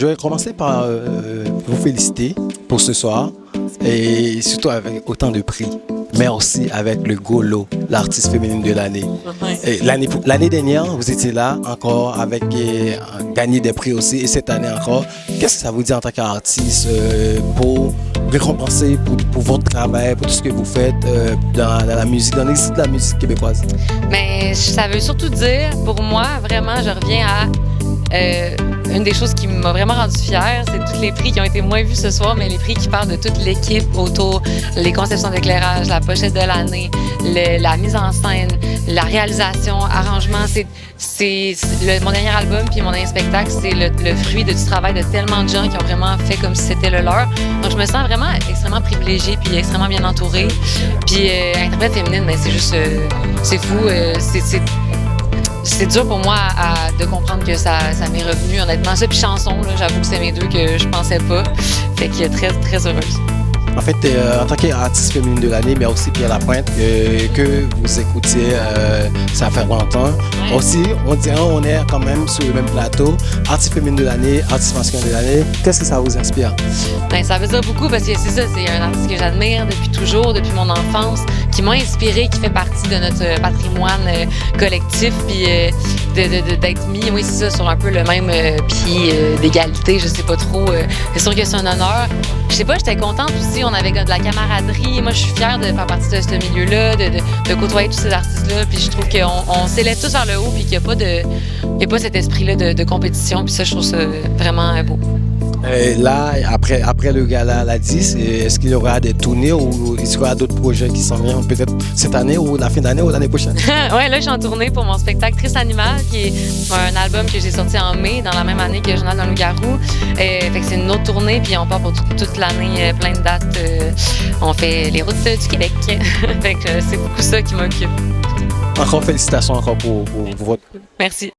je vais commencer par vous féliciter pour ce soir et surtout avec autant de prix. Mais aussi avec le Golo, l'artiste féminine de l'année. Et l'année dernière, vous étiez là encore avec gagné des prix aussi et cette année encore. Qu'est-ce que ça vous dit en tant qu'artiste pour récompenser pour votre travail, pour tout ce que vous faites dans la musique, dans l'exercice de la musique québécoise? Mais ça veut surtout dire, pour moi, vraiment, je reviens à une des choses qui m'a vraiment rendue fière, c'est tous les prix qui ont été moins vus ce soir, mais les prix qui parlent de toute l'équipe autour, les conceptions d'éclairage, la pochette de l'année, la mise en scène, la réalisation, arrangement. Mon dernier album puis mon dernier spectacle, c'est le fruit du travail de tellement de gens qui ont vraiment fait comme si c'était le leur. Donc je me sens vraiment extrêmement privilégiée puis extrêmement bien entourée. Puis interprète féminine, mais c'est juste, c'est fou, c'est dur pour moi de comprendre que ça m'est revenu, honnêtement. Ça, puis chanson, là, j'avoue que c'est mes deux que je pensais pas. Fait que très, très heureuse. En fait, en tant qu'artiste féminine de l'année, mais aussi Pierre Lapointe, que vous écoutiez, ça fait longtemps. Ouais. Aussi, on dirait on est quand même sur le même plateau. Artiste féminine de l'année, artiste masculin de l'année. Qu'est-ce que ça vous inspire? Ben, ça veut dire beaucoup parce que c'est ça, c'est un artiste que j'admire depuis toujours, depuis mon enfance, qui m'a inspiré, qui fait partie de notre patrimoine collectif, puis d'être mis, oui, c'est ça, sur un peu le même pied d'égalité, je sais pas trop. C'est sûr que c'est un honneur. Je sais pas, j'étais contente aussi, on avait de la camaraderie. Moi, je suis fière de faire partie de ce milieu-là, de côtoyer tous ces artistes-là. Puis je trouve qu'on s'élève tous vers le haut, puis qu'il n'y a pas cet esprit-là de compétition. Puis ça, je trouve ça vraiment beau. Là, après le gala la 10, est-ce qu'il y aura des tournées ou est-ce qu'il y aura d'autres projets qui s'en viennent peut-être cette année ou la fin d'année ou l'année prochaine? Oui, là, je suis en tournée pour mon spectacle Triste Animal, qui est un album que j'ai sorti en mai, dans la même année que Journal d'un loup-garou. Fait que c'est une autre tournée, puis on part pour toute l'année, plein de dates. On fait les routes du Québec. Fait que c'est beaucoup ça qui m'occupe. Encore félicitations encore pour votre... Merci.